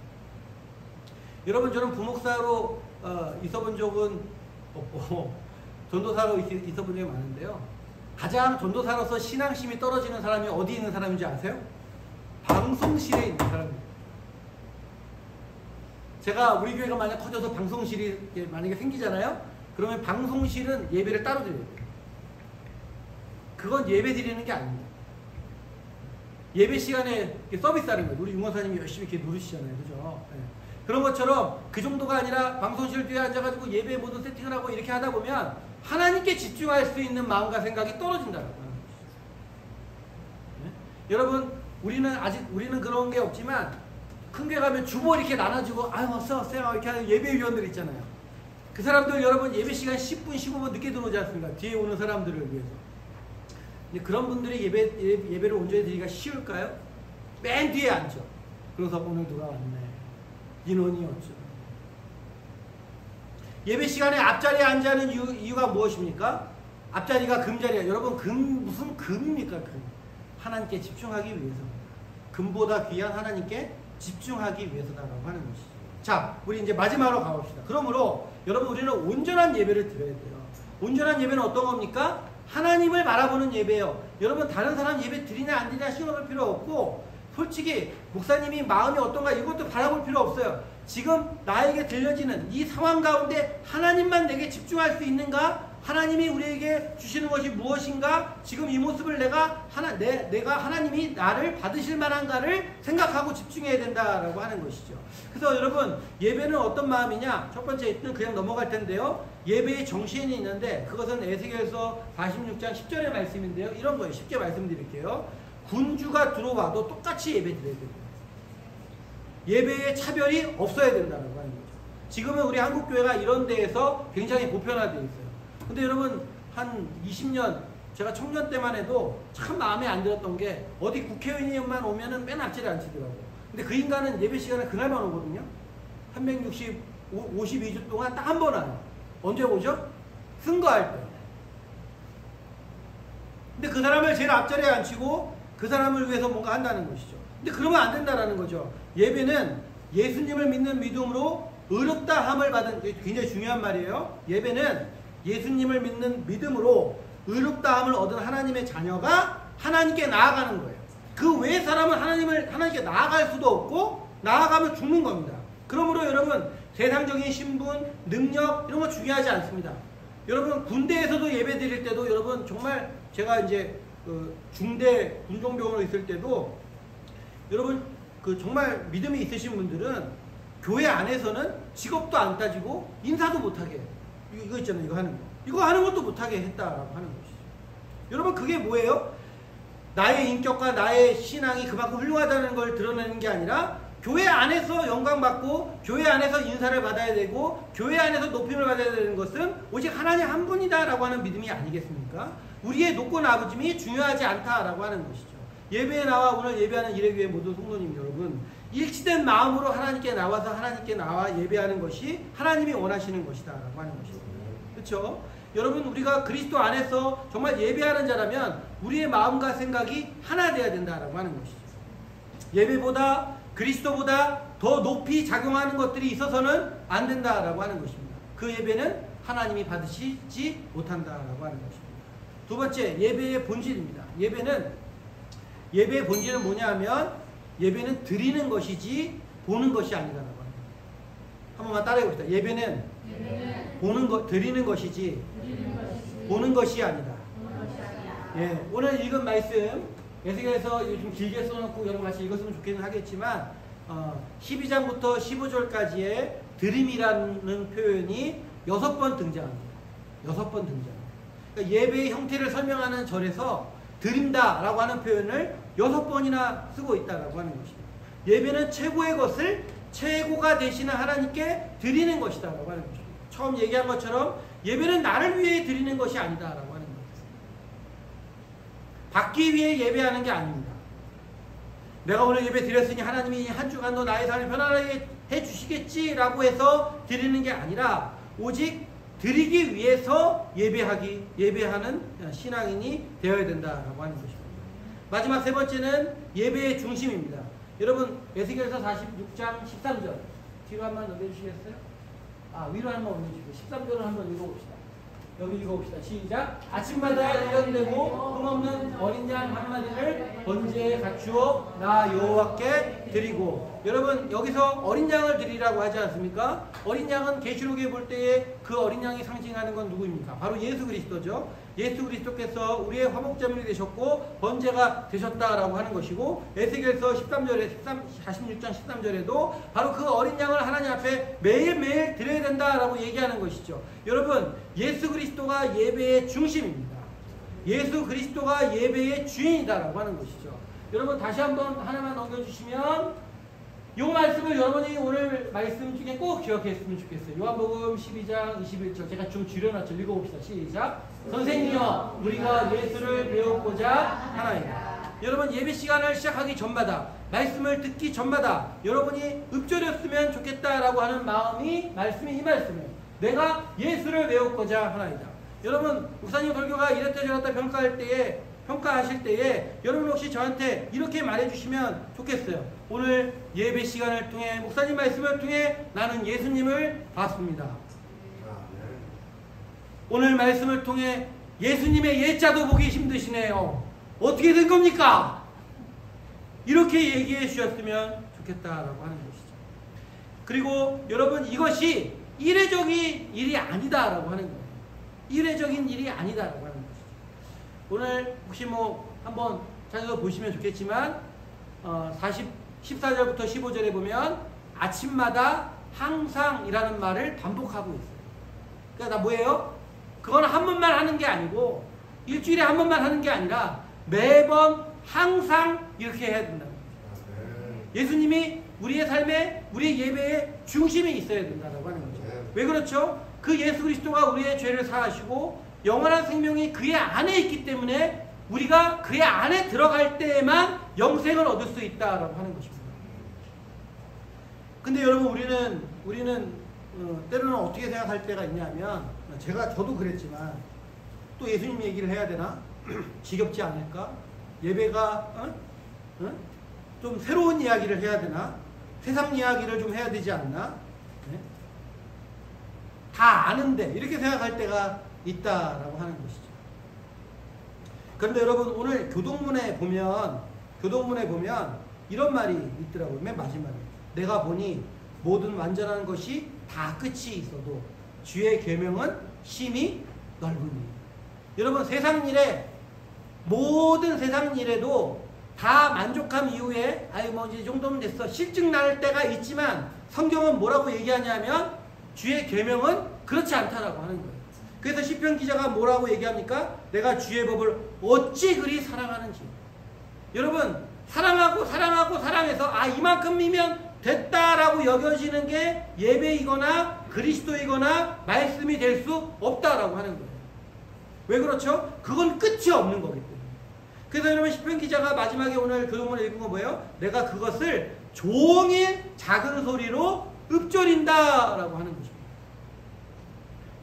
여러분 저는 부목사로 있어본 적은 없고 전도사로 있어본 적이 많은데요. 가장 전도사로서 신앙심이 떨어지는 사람이 어디 있는 사람인지 아세요? 방송실에 있는 사람입니다. 제가 우리 교회가 만약 커져서 방송실이 만약에 생기잖아요. 그러면 방송실은 예배를 따로 드려야 돼요. 그건 예배 드리는 게 아닙니다. 예배 시간에 서비스하는 거예요. 우리 용원사님이 열심히 이렇게 누르시잖아요. 그죠? 네. 그런 것처럼 그 정도가 아니라 방송실 뒤에 앉아가지고 예배 모든 세팅을 하고 이렇게 하다 보면 하나님께 집중할 수 있는 마음과 생각이 떨어진다고 하는 것이죠. 네? 여러분 우리는 그런 게 없지만 큰 게 가면 주보 이렇게 나눠주고 아유 어서오세요 이렇게 하는 예배위원들 있잖아요. 그 사람들 여러분 예배 시간 10분 15분 늦게 들어오지 않습니까? 뒤에 오는 사람들을 위해서. 근데 그런 분들이 예배를 온전히 드리기가 쉬울까요? 맨 뒤에 앉죠. 그래서 오늘 누가 왔네. 인원이 없죠. 예배 시간에 앞자리에 앉아는 이유가 무엇입니까? 앞자리가 금자리야. 여러분 무슨 금입니까? 금. 하나님께 집중하기 위해서입니다. 금보다 귀한 하나님께 집중하기 위해서다라고 하는 것이죠. 자, 우리 이제 마지막으로 가봅시다. 그러므로 여러분 우리는 온전한 예배를 드려야 돼요. 온전한 예배는 어떤 겁니까? 하나님을 바라보는 예배예요. 여러분 다른 사람 예배 드리냐 안 드리냐 신경 쓸 필요 없고 솔직히 목사님이 마음이 어떤가 이것도 바라볼 필요 없어요. 지금 나에게 들려지는 이 상황 가운데 하나님만 내게 집중할 수 있는가? 하나님이 우리에게 주시는 것이 무엇인가? 지금 이 모습을 내가 하나님이 나를 받으실 만한가를 생각하고 집중해야 된다라고 하는 것이죠. 그래서 여러분 예배는 어떤 마음이냐? 첫 번째 그냥 넘어갈 텐데요. 예배의 정신이 있는데 그것은 에스겔서 46장 10절의 말씀인데요. 이런 거예요. 쉽게 말씀드릴게요. 군주가 들어와도 똑같이 예배 드려야 됩니다. 예배의 차별이 없어야 된다는 하는 거죠. 지금은 우리 한국교회가 이런 데에서 굉장히 보편화되어 있어요. 근데 여러분 한 20년 제가 청년 때만 해도 참 마음에 안 들었던 게 어디 국회의원만 오면은 맨 앞자리에 앉히더라고요. 근데 그 인간은 예배 시간에 그날만 오거든요. 352주 동안 딱 한 번 와요. 언제 오죠? 승거할 때. 근데 그 사람을 제일 앞자리에 앉히고 그 사람을 위해서 뭔가 한다는 것이죠. 근데 그러면 안 된다라는 거죠. 예배는 예수님을 믿는 믿음으로 의롭다함을 받은, 굉장히 중요한 말이에요. 예배는 예수님을 믿는 믿음으로 의롭다함을 얻은 하나님의 자녀가 하나님께 나아가는 거예요. 그 외의 사람은 하나님께 나아갈 수도 없고 나아가면 죽는 겁니다. 그러므로 여러분 세상적인 신분, 능력 이런 거 중요하지 않습니다. 여러분 군대에서도 예배 드릴 때도 여러분 정말 제가 이제 중대 군종병으로 있을 때도 여러분 정말 믿음이 있으신 분들은 교회 안에서는 직업도 안 따지고 인사도 못하게 해요. 이거 있잖아요. 이거 하는 거. 이거 하는 것도 못하게 했다라고 하는 것이죠. 여러분 그게 뭐예요? 나의 인격과 나의 신앙이 그만큼 훌륭하다는 걸 드러내는 게 아니라 교회 안에서 영광받고 교회 안에서 인사를 받아야 되고 교회 안에서 높임을 받아야 되는 것은 오직 하나님 한 분이다라고 하는 믿음이 아니겠습니까? 우리의 높고 낮음이 중요하지 않다라고 하는 것이죠. 예배에 나와 오늘 예배하는 일회교회 모든 성도님 여러분 일치된 마음으로 하나님께 나와서 하나님께 나와 예배하는 것이 하나님이 원하시는 것이다라고 하는 것입니다. 그렇죠? 여러분 우리가 그리스도 안에서 정말 예배하는 자라면 우리의 마음과 생각이 하나 되어야 된다라고 하는 것이죠. 예배보다 그리스도보다 더 높이 작용하는 것들이 있어서는 안 된다라고 하는 것입니다. 그 예배는 하나님이 받으시지 못한다라고 하는 것입니다. 두 번째 예배의 본질입니다. 예배의 본질은 뭐냐 하면 예배는 드리는 것이지 보는 것이 아니다라고 합니다. 한 번만 따라해 봅시다. 예배는 드리는 것이지 보는 것이 아니다. 예, 오늘 읽은 말씀 에스겔에서 좀 길게 써놓고 여러분 같이 읽었으면 좋기는 하겠지만 12장부터 15절까지의 드림이라는 표현이 6번 등장합니다. 6번 등장. 그러니까 예배의 형태를 설명하는 절에서 드린다라고 하는 표현을 6번이나 쓰고 있다라고 하는 것입니다. 예배는 최고의 것을 최고가 되시는 하나님께 드리는 것이다라고 하는 것입니다. 처음 얘기한 것처럼 예배는 나를 위해 드리는 것이 아니다라고 하는 것입니다. 받기 위해 예배하는 게 아닙니다. 내가 오늘 예배 드렸으니 하나님이 한 주간도 나의 삶을 편안하게 해주시겠지라고 해서 드리는 게 아니라 오직 드리기 위해서 예배하는 신앙인이 되어야 된다라고 하는 것입니다. 마지막 세 번째는 예배의 중심입니다. 여러분 에스겔서 46장 13절 뒤로 한번 넘겨주시겠어요? 위로 한번 올려주시고 13절을 한번 읽어봅시다. 여기 읽어봅시다. 시작. 아침마다 일련되고 흠없는 어린 양 한 마리를 번제에 갖추어 나 여호와께 드리고. 여러분 여기서 어린 양을 드리라고 하지 않습니까? 어린 양은 계시록에 볼 때에 그 어린 양이 상징하는 건 누구입니까? 바로 예수 그리스도죠. 예수 그리스도께서 우리의 화목제물이 되셨고 번제가 되셨다라고 하는 것이고 에스겔서 46장 13절에도 바로 그 어린 양을 하나님 앞에 매일매일 드려야 된다라고 얘기하는 것이죠. 여러분 예수 그리스도가 예배의 중심입니다. 예수 그리스도가 예배의 주인이다라고 하는 것이죠. 여러분 다시 한번 하나만 넘겨주시면 이 말씀을 여러분이 오늘 말씀 중에 꼭 기억했으면 좋겠어요. 요한복음 12장 21절 제가 좀 줄여놨죠. 읽어봅시다. 시작. 선생님이여 우리가 예수를 배우고자 하나이다. 여러분 예배 시간을 시작하기 전마다 말씀을 듣기 전마다 여러분이 읊조렸으면 좋겠다라고 하는 말씀이 이 말씀이에요. 내가 예수를 배우고자 하나이다. 여러분 목사님 설교가 이랬다 저랬다 평가하실 때에 여러분 혹시 저한테 이렇게 말해주시면 좋겠어요. 오늘 예배 시간을 통해 목사님 말씀을 통해 나는 예수님을 봤습니다. 오늘 말씀을 통해 예수님의 예자도 보기 힘드시네요. 어떻게 된 겁니까? 이렇게 얘기해 주셨으면 좋겠다라고 하는 것이죠. 그리고 여러분, 이것이 이례적인 일이 아니다라고 하는 거예요. 이례적인 일이 아니다라고 하는 것이죠. 오늘 혹시 한번 찾아서 보시면 좋겠지만 14절부터 15절에 보면 아침마다 항상이라는 말을 반복하고 있어요. 그러니까 뭐예요? 그건 한 번만 하는 게 아니고 일주일에 한 번만 하는 게 아니라 매번 항상 이렇게 해야 된다는 거죠. 예수님이 우리의 삶에, 우리의 예배의 중심에 있어야 된다고 하는 거죠. 왜 그렇죠? 그 예수 그리스도가 우리의 죄를 사하시고 영원한 생명이 그의 안에 있기 때문에 우리가 그의 안에 들어갈 때에만 영생을 얻을 수 있다라고 하는 것입니다. 근데 여러분, 우리는 때로는 어떻게 생각할 때가 있냐면, 저도 그랬지만 또 예수님 얘기를 해야 되나? 지겹지 않을까? 예배가 좀 새로운 이야기를 해야 되나? 세상 이야기를 좀 해야 되지 않나? 네? 다 아는데 이렇게 생각할 때가 있다라고 하는 것이죠. 그런데 여러분, 오늘 교동문에 보면 이런 말이 있더라고요. 맨 마지막에 내가 보니 모든 완전한 것이 다 끝이 있어도 주의 계명은 심히 넓으니. 여러분, 세상 일에, 모든 세상 일에도 다 만족함 이후에 이제 이 정도면 됐어, 실증 날 때가 있지만 성경은 뭐라고 얘기하냐면 주의 계명은 그렇지 않다라고 하는 거예요. 그래서 시편 기자가 뭐라고 얘기합니까? 내가 주의 법을 어찌 그리 사랑하는지. 여러분, 사랑해서 이만큼이면 됐다라고 여겨지는 게 예배이거나 그리스도이거나 말씀이 될 수 없다라고 하는 거예요. 왜 그렇죠? 그건 끝이 없는 거기 때문에. 그래서 여러분, 시편 기자가 마지막에 오늘 교동문에 읽은 거 뭐예요? 내가 그것을 종일 작은 소리로 읊조린다라고 하는 것입니다.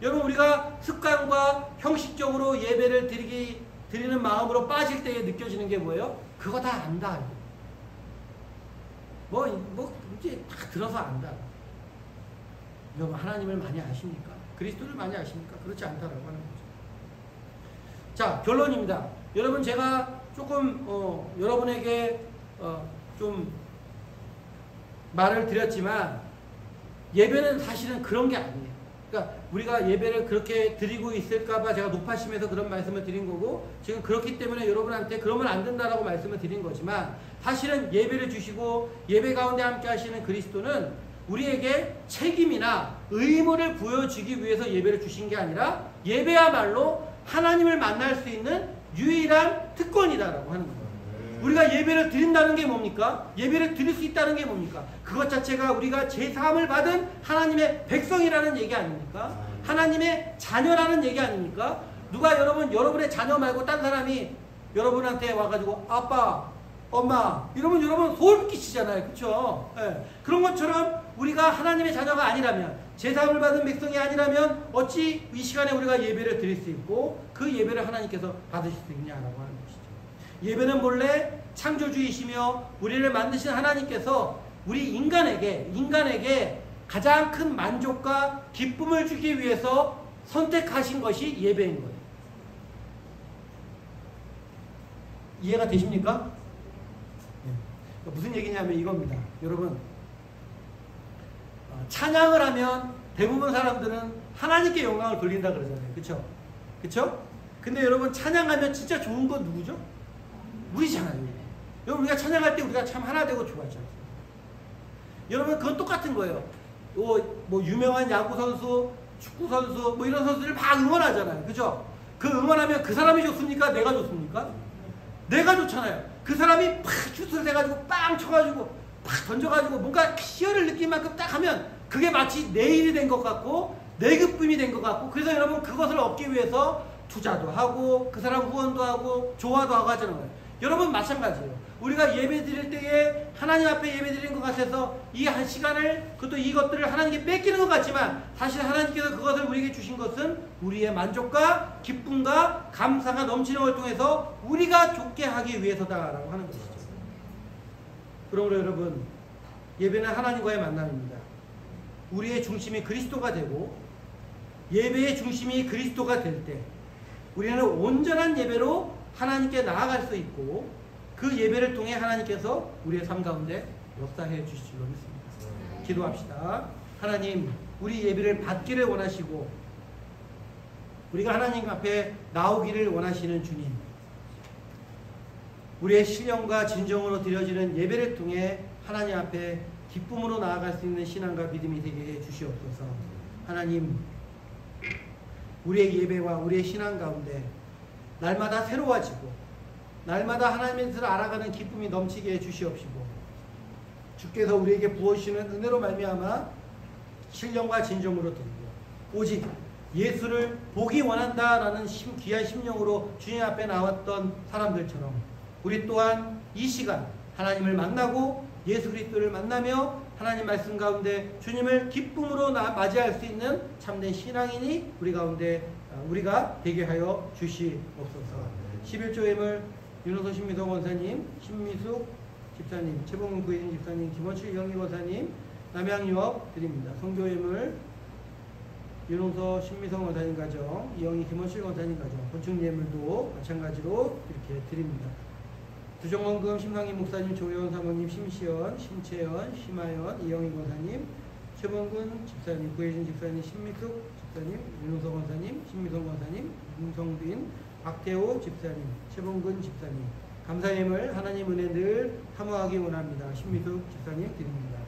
여러분, 우리가 습관과 형식적으로 예배를 드리는 마음으로 빠질 때에 느껴지는 게 뭐예요? 그거 다 안다. 이제 다 들어서 안다. 여러분, 하나님을 많이 아십니까? 그리스도를 많이 아십니까? 그렇지 않다라고 하는 거죠. 자, 결론입니다. 여러분, 제가 조금 여러분에게 좀 말을 드렸지만 예배는 사실은 그런 게 아니에요. 그러니까 우리가 예배를 그렇게 드리고 있을까봐 제가 높아심에서 그런 말씀을 드린 거고, 지금 그렇기 때문에 여러분한테 그러면 안 된다라고 말씀을 드린 거지만, 사실은 예배를 주시고 예배 가운데 함께 하시는 그리스도는 우리에게 책임이나 의무를 부여주기 위해서 예배를 주신 게 아니라 예배야말로 하나님을 만날 수 있는 유일한 특권이다라고 하는 거예요. 우리가 예배를 드린다는 게 뭡니까? 예배를 드릴 수 있다는 게 뭡니까? 그것 자체가 우리가 제사함을 받은 하나님의 백성이라는 얘기 아닙니까? 하나님의 자녀라는 얘기 아닙니까? 누가 여러분의 자녀 말고 딴 사람이 여러분한테 와가지고 아빠, 엄마 이러면 여러분 소름 끼치잖아요. 그렇죠? 네. 그런 것처럼 우리가 하나님의 자녀가 아니라면, 제사함을 받은 백성이 아니라면 어찌 이 시간에 우리가 예배를 드릴 수 있고 그 예배를 하나님께서 받으실 수 있냐라고 하는 것이죠. 예배는 본래 창조주이시며 우리를 만드신 하나님께서 우리 인간에게 가장 큰 만족과 기쁨을 주기 위해서 선택하신 것이 예배인 거예요. 이해가 되십니까? 무슨 얘기냐면 이겁니다. 여러분, 찬양을 하면 대부분 사람들은 하나님께 영광을 돌린다 그러잖아요. 그쵸? 그쵸? 근데 여러분, 찬양하면 진짜 좋은 건 누구죠? 우리잖아요. 여러분, 우리가 찬양할 때 우리가 참 하나 되고 좋아하잖아요. 여러분, 그건 똑같은 거예요. 유명한 야구선수, 축구선수, 이런 선수들 막 응원하잖아요. 그죠? 그 응원하면 그 사람이 좋습니까? 내가 좋습니까? 내가 좋잖아요. 그 사람이 팍 슛을 해가지고 빵 쳐가지고 팍 던져가지고 뭔가 희열을 느낀 만큼 딱 하면 그게 마치 내 일이 된 것 같고 내 기쁨이 된 것 같고, 그래서 여러분 그것을 얻기 위해서 투자도 하고 그 사람 후원도 하고 조화도 하고 하잖아요. 여러분 마찬가지예요. 우리가 예배 드릴 때에 하나님 앞에 예배 드리는 것 같아서 이 한 시간을, 그것도 이것들을 하나님께 뺏기는 것 같지만 사실 하나님께서 그것을 우리에게 주신 것은 우리의 만족과 기쁨과 감사가 넘치는 걸 통해서 우리가 좋게 하기 위해서다라고 하는 것이죠. 그러므로 여러분, 예배는 하나님과의 만남입니다. 우리의 중심이 그리스도가 되고 예배의 중심이 그리스도가 될 때 우리는 온전한 예배로 하나님께 나아갈 수 있고 그 예배를 통해 하나님께서 우리의 삶 가운데 역사해 주실 줄로 믿습니다. 기도합시다. 하나님, 우리 예배를 받기를 원하시고 우리가 하나님 앞에 나오기를 원하시는 주님, 우리의 신령과 진정으로 드려지는 예배를 통해 하나님 앞에 기쁨으로 나아갈 수 있는 신앙과 믿음이 되게 해 주시옵소서. 하나님, 우리의 예배와 우리의 신앙 가운데 날마다 새로워지고 날마다 하나님의 뜻을 알아가는 기쁨이 넘치게 해 주시옵시고 주께서 우리에게 부어주시는 은혜로 말미암아 신령과 진정으로 드리고 오직 예수를 보기 원한다라는 귀한 심령으로 주님 앞에 나왔던 사람들처럼 우리 또한 이 시간 하나님을 만나고 예수 그리스도를 만나며 하나님 말씀 가운데 주님을 기쁨으로 맞이할 수 있는 참된 신앙인이 우리 가운데 우리가 되게 하여 주시옵소서. 11조 예물 윤호서 신미성 원사님, 신미숙 집사님, 최봉훈 구혜진 집사님, 김원칠 영희 원사님, 남양유업 드립니다. 성교 예물 윤호서 신미성 원사님 가정, 이영희 김원칠 원사님 가정, 건축 예물도 마찬가지로 이렇게 드립니다. 두정원금 심상희 목사님, 조혜원 사모님, 심시연, 심채연, 심하연, 이영희 권사님, 최범근 집사님, 구혜진 집사님, 신미숙 집사님, 윤호석 권사님, 신미성 권사님, 윤성빈, 박태호 집사님, 최범근 집사님, 감사예물 하나님 은혜 늘 사모하기 원합니다. 신미숙 집사님 드립니다.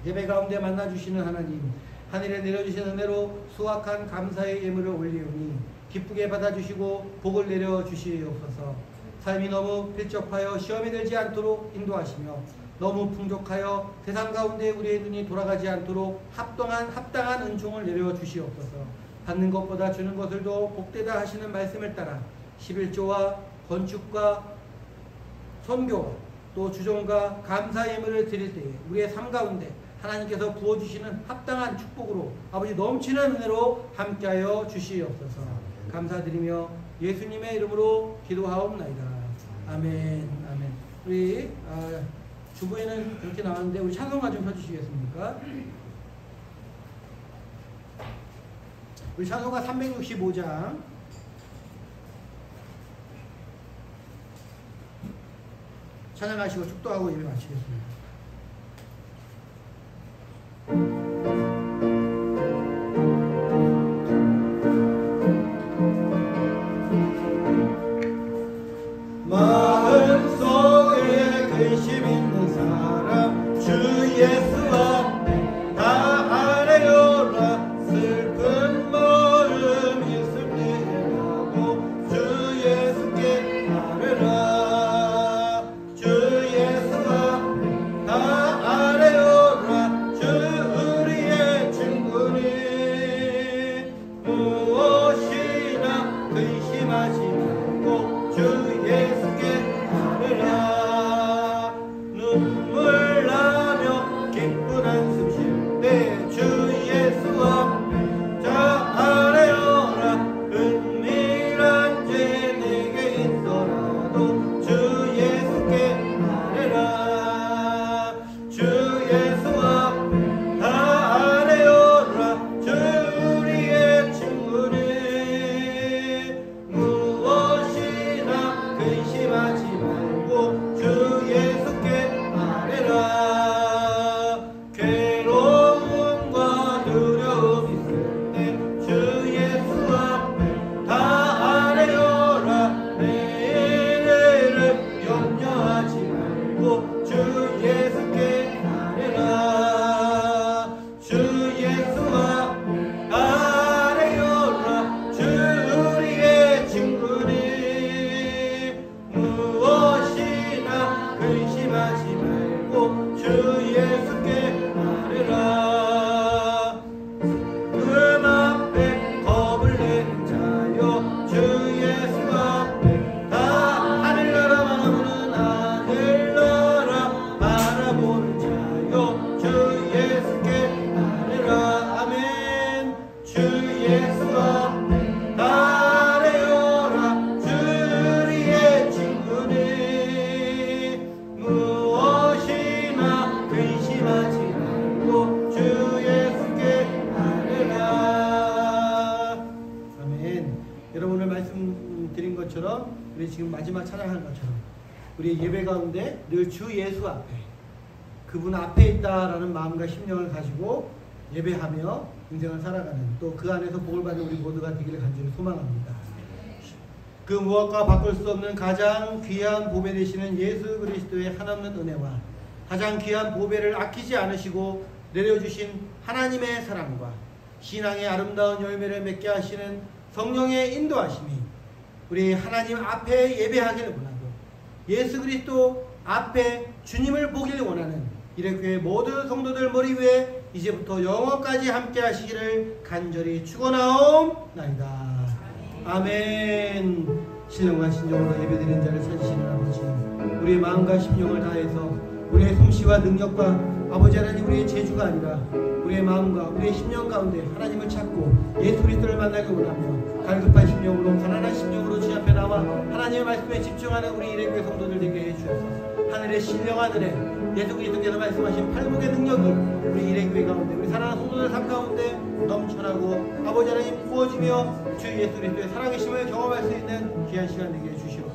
예배 가운데 만나주시는 하나님, 하늘에 내려주신 은혜로 수확한 감사의 예물을 올리오니 기쁘게 받아주시고 복을 내려주시옵소서. 삶이 너무 필적하여 시험이 들지 않도록 인도하시며 너무 풍족하여 세상 가운데 우리의 눈이 돌아가지 않도록 합당한 은총을 내려주시옵소서. 받는 것보다 주는 것을 더 복되다 하시는 말씀을 따라 11조와 건축과 선교와 또 주종과 감사 예물을 드릴 때에 우리의 삶 가운데 하나님께서 부어주시는 합당한 축복으로 아버지 넘치는 은혜로 함께하여 주시옵소서. 감사드리며 예수님의 이름으로 기도하옵나이다. 아멘. 아멘. 우리 주부에는 그렇게 나왔는데 우리 찬송가 좀 펴주시겠습니까? 우리 찬송가 365장 찬양하시고 축도하고 예배 마치겠습니다. 마음속에 근심 있는 사람 주 예수 앞에 다 아뢰어라. 슬픈 마음 있을 때라도 주 예수께 아뢰라. 주 예수 앞에 다 아뢰어라. 주 우리의 친구니 무엇이나 근심하지 말고 주 예수께 아뢰라. 눈물 나며 기쁜 한숨 쉴 때 주 예수 앞에 자 아뢰어라. 은밀한 죄 내게 있더라도 주 예수께 아뢰라. 주 예수 앞에 다 아뢰어라. 주 우리의 친구니 무엇이나 근심하지 말고 주 예수께 아뢰라. 괴로움과 두려움 있을 때 주 예수 앞에 다 아뢰어라. 내일을 염려하지 말고 주 예수께 아뢰라. 주 예수 앞에 아뢰어라. 주 우리의 친구니 무엇이나 근심하지 말고 주 예수께 아뢰라. 금 앞에 겁을 내는 자여 주 예수 앞에 다 하늘나라 바라보는 하늘나라 바라보는 자여 주 예수께 아뢰라. 우리 지금 마지막 찬양하는 것처럼 우리 예배 가운데 늘 주 예수 앞에 그분 앞에 있다라는 마음과 심령을 가지고 예배하며 인생을 살아가는 또 그 안에서 복을 받는 우리 모두가 되기를 간절히 소망합니다. 그 무엇과 바꿀 수 없는 가장 귀한 보배 되시는 예수 그리스도의 한없는 은혜와 가장 귀한 보배를 아끼지 않으시고 내려주신 하나님의 사랑과 신앙의 아름다운 열매를 맺게 하시는 성령의 인도하심이 우리 하나님 앞에 예배하기를 원하고 예수 그리스도 앞에 주님을 보기를 원하는 이래교회 모든 성도들 머리 위에 이제부터 영원까지 함께 하시기를 간절히 축원하옵나이다. 아멘. 신령과 신정으로 예배드리는 자를 찾으시는 아버지, 우리의 마음과 심령을 다해서 우리의 솜씨와 능력과 아버지 하나님 우리의 재주가 아니라 우리의 마음과 우리의 심령 가운데 하나님을 찾고 예수 그리스도를 만나기 원하며 갈급한 심령으로 가난한 심령으로 주 앞에 나와 하나님의 말씀에 집중하는 우리 이래교회 성도들 되게 해주셔서 하늘의 신령한 은혜 예수 그리스도께서 말씀하신 팔복의 능력을 우리 이래교회 가운데 우리 사랑하는 성도들 삶 가운데 넘쳐나고 아버지 하나님 부어지며 주 예수 그리스도의 살아계심을 경험할 수 있는 귀한 시간 되게 해주시옵소서.